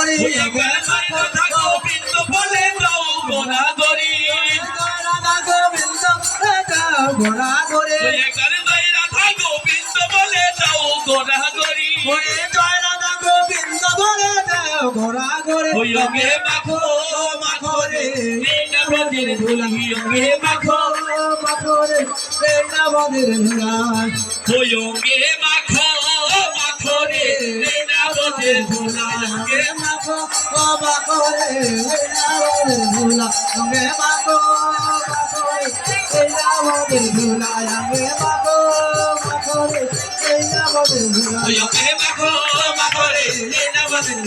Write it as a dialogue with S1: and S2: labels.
S1: করি
S2: রাধা গোবিন্দ বলে যাও গোনা করি
S1: রাধা গোবিন্দ যাও গোনা করে
S2: রাধা গোবিন্দ বলে যাও গোনা করি
S1: জয় রাধা গোবিন্দ বলে যাও গোনা করে
S2: ওকে মাখো মাখো রে নবদের ধুলাই ওকে মাখো
S1: মাখো রে নবদের ধুলাই
S2: ওকে মাখো মাখো রে নবদের ধুলাই ওকে
S1: মাখো মাখো রে নবদের ধুলাই ওকে মাখো মাখো রে নবদের ধুলাই ওকে মাখো মাখো রে নবদের ধুলাই
S2: ওকে মাখো মাখো রে নবদের